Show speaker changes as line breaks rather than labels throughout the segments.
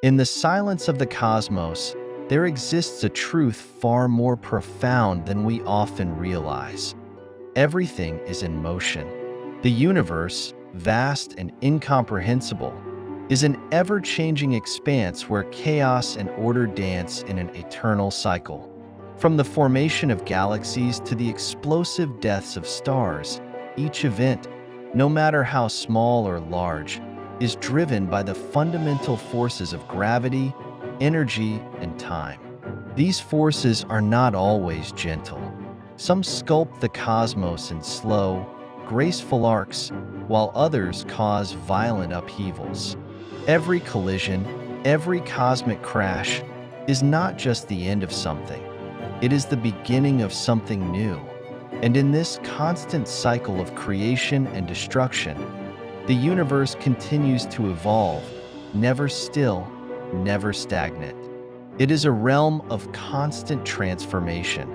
In the silence of the cosmos, there exists a truth far more profound than we often realize. Everything is in motion. The universe, vast and incomprehensible, is an ever-changing expanse where chaos and order dance in an eternal cycle. From the formation of galaxies to the explosive deaths of stars, each event, no matter how small or large, is driven by the fundamental forces of gravity, energy, and time. These forces are not always gentle. Some sculpt the cosmos in slow, graceful arcs, while others cause violent upheavals. Every collision, every cosmic crash, is not just the end of something. It is the beginning of something new. And in this constant cycle of creation and destruction, the universe continues to evolve, never still, never stagnant. It is a realm of constant transformation,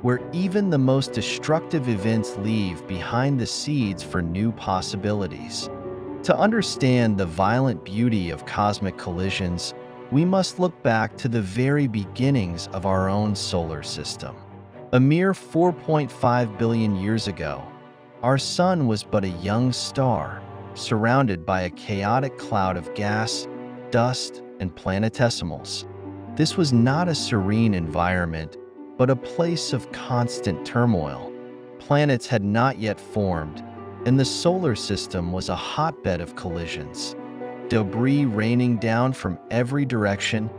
where even the most destructive events leave behind the seeds for new possibilities. To understand the violent beauty of cosmic collisions, we must look back to the very beginnings of our own solar system. A mere 4.5 billion years ago, our sun was but a young star, surrounded by a chaotic cloud of gas, dust, and planetesimals. This was not a serene environment, but a place of constant turmoil. Planets had not yet formed, and the solar system was a hotbed of collisions. Debris raining down from every direction,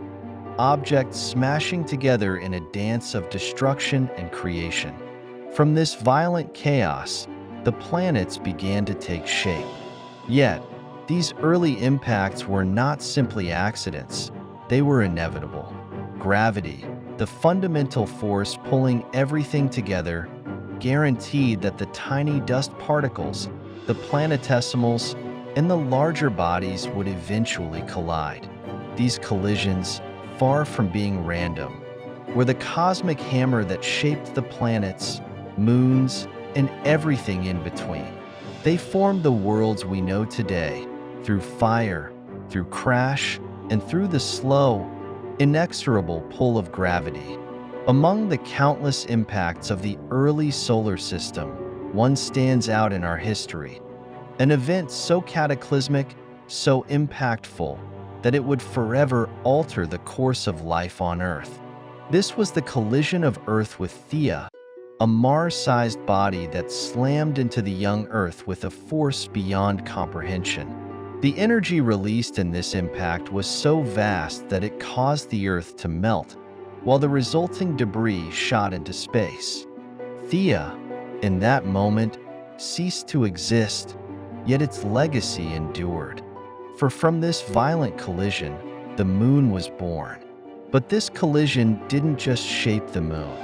objects smashing together in a dance of destruction and creation. From this violent chaos, the planets began to take shape. Yet, these early impacts were not simply accidents, they were inevitable. Gravity, the fundamental force pulling everything together, guaranteed that the tiny dust particles, the planetesimals, and the larger bodies would eventually collide. These collisions, far from being random, were the cosmic hammer that shaped the planets, moons, and everything in between. They formed the worlds we know today, through fire, through crash, and through the slow, inexorable pull of gravity. Among the countless impacts of the early solar system, one stands out in our history. An event so cataclysmic, so impactful, that it would forever alter the course of life on Earth. This was the collision of Earth with Theia, a Mars-sized body that slammed into the young Earth with a force beyond comprehension. The energy released in this impact was so vast that it caused the Earth to melt, while the resulting debris shot into space. Theia, in that moment, ceased to exist, yet its legacy endured. For from this violent collision, the Moon was born. But this collision didn't just shape the Moon.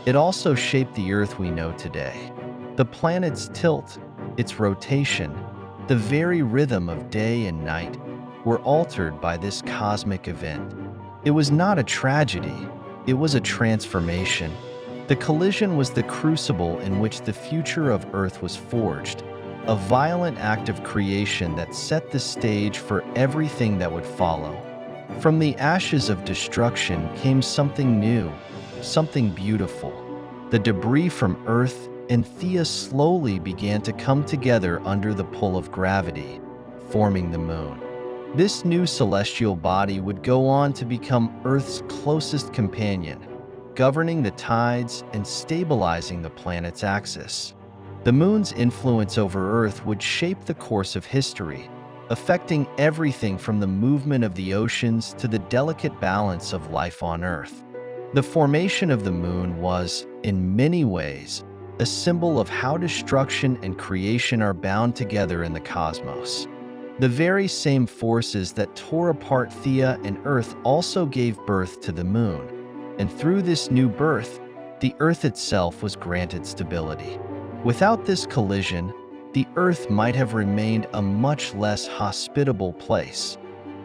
It also shaped the Earth we know today. The planet's tilt, its rotation, the very rhythm of day and night were altered by this cosmic event. It was not a tragedy, it was a transformation. The collision was the crucible in which the future of Earth was forged, a violent act of creation that set the stage for everything that would follow. From the ashes of destruction came something new, something beautiful. The debris from Earth and Theia slowly began to come together under the pull of gravity, forming the Moon. This new celestial body would go on to become Earth's closest companion, governing the tides and stabilizing the planet's axis. The Moon's influence over Earth would shape the course of history, affecting everything from the movement of the oceans to the delicate balance of life on Earth. The formation of the Moon was, in many ways, a symbol of how destruction and creation are bound together in the cosmos. The very same forces that tore apart Theia and Earth also gave birth to the Moon, and through this new birth, the Earth itself was granted stability. Without this collision, the Earth might have remained a much less hospitable place,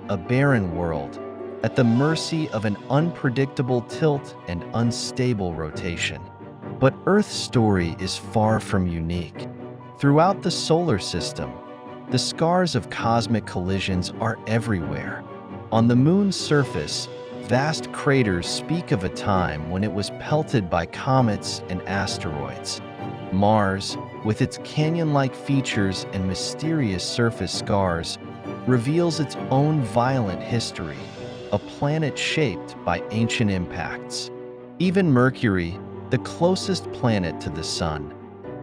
a barren world, at the mercy of an unpredictable tilt and unstable rotation. But Earth's story is far from unique. Throughout the solar system, the scars of cosmic collisions are everywhere. On the moon's surface, vast craters speak of a time when it was pelted by comets and asteroids. Mars, with its canyon-like features and mysterious surface scars, reveals its own violent history, a planet shaped by ancient impacts. Even Mercury, the closest planet to the Sun,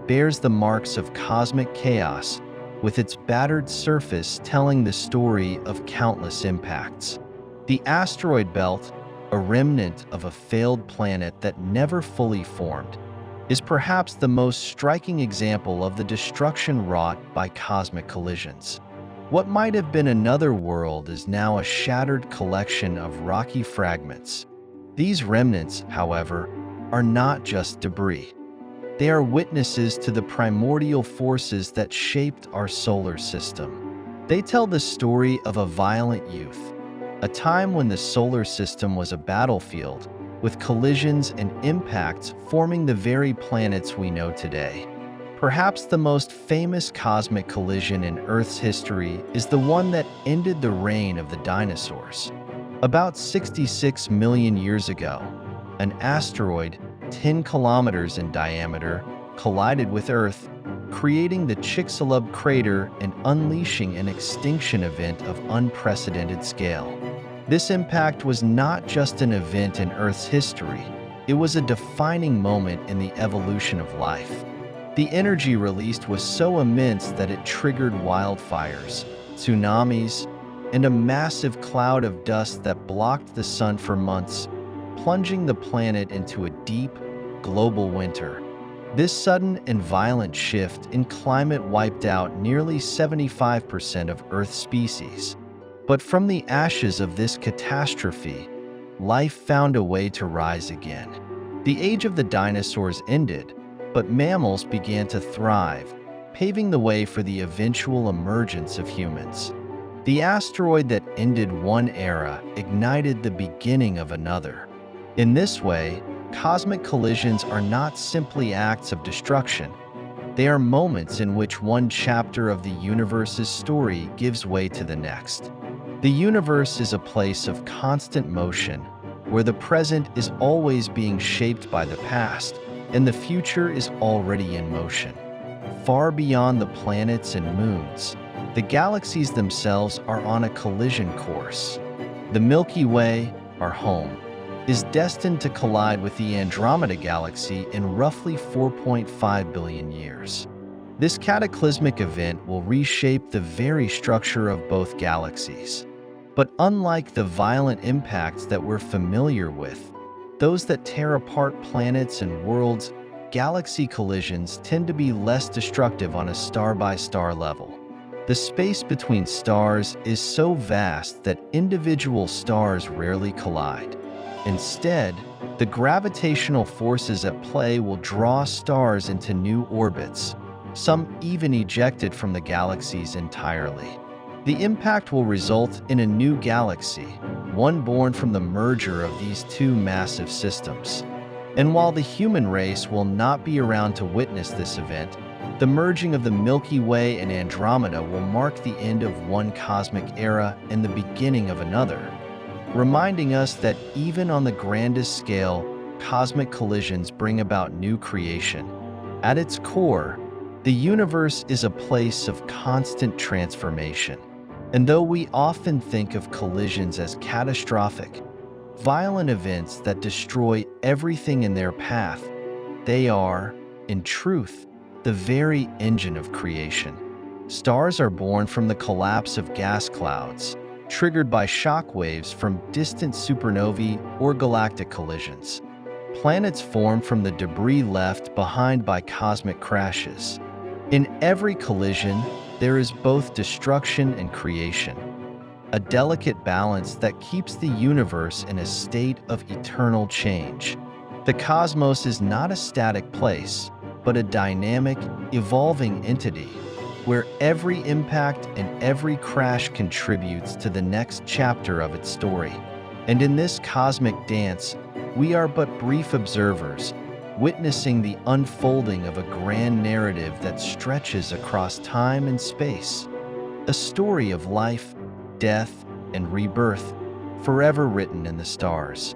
bears the marks of cosmic chaos, with its battered surface telling the story of countless impacts. The asteroid belt, a remnant of a failed planet that never fully formed, is perhaps the most striking example of the destruction wrought by cosmic collisions. What might have been another world is now a shattered collection of rocky fragments. These remnants, however, are not just debris. They are witnesses to the primordial forces that shaped our solar system. They tell the story of a violent youth, a time when the solar system was a battlefield, with collisions and impacts forming the very planets we know today. Perhaps the most famous cosmic collision in Earth's history is the one that ended the reign of the dinosaurs. About 66 million years ago, an asteroid 10 kilometers in diameter collided with Earth, creating the Chicxulub crater and unleashing an extinction event of unprecedented scale. This impact was not just an event in Earth's history, it was a defining moment in the evolution of life. The energy released was so immense that it triggered wildfires, tsunamis, and a massive cloud of dust that blocked the sun for months, plunging the planet into a deep, global winter. This sudden and violent shift in climate wiped out nearly 75% of Earth's species. But from the ashes of this catastrophe, life found a way to rise again. The age of the dinosaurs ended, but mammals began to thrive, paving the way for the eventual emergence of humans. The asteroid that ended one era ignited the beginning of another. In this way, cosmic collisions are not simply acts of destruction. They are moments in which one chapter of the universe's story gives way to the next. The universe is a place of constant motion, where the present is always being shaped by the past, and the future is already in motion. Far beyond the planets and moons, the galaxies themselves are on a collision course. The Milky Way, our home, is destined to collide with the Andromeda Galaxy in roughly 4.5 billion years. This cataclysmic event will reshape the very structure of both galaxies. But unlike the violent impacts that we're familiar with, those that tear apart planets and worlds, galaxy collisions tend to be less destructive on a star-by-star level. The space between stars is so vast that individual stars rarely collide. Instead, the gravitational forces at play will draw stars into new orbits, some even ejected from the galaxies entirely. The impact will result in a new galaxy, one born from the merger of these two massive systems. And while the human race will not be around to witness this event, the merging of the Milky Way and Andromeda will mark the end of one cosmic era and the beginning of another, reminding us that even on the grandest scale, cosmic collisions bring about new creation. At its core, the universe is a place of constant transformation. And though we often think of collisions as catastrophic, violent events that destroy everything in their path, they are, in truth, the very engine of creation. Stars are born from the collapse of gas clouds, triggered by shock waves from distant supernovae or galactic collisions. Planets form from the debris left behind by cosmic crashes. In every collision, there is both destruction and creation, a delicate balance that keeps the universe in a state of eternal change. The cosmos is not a static place, but a dynamic, evolving entity, where every impact and every crash contributes to the next chapter of its story. And in this cosmic dance, we are but brief observers, witnessing the unfolding of a grand narrative that stretches across time and space, a story of life, death, and rebirth, forever written in the stars.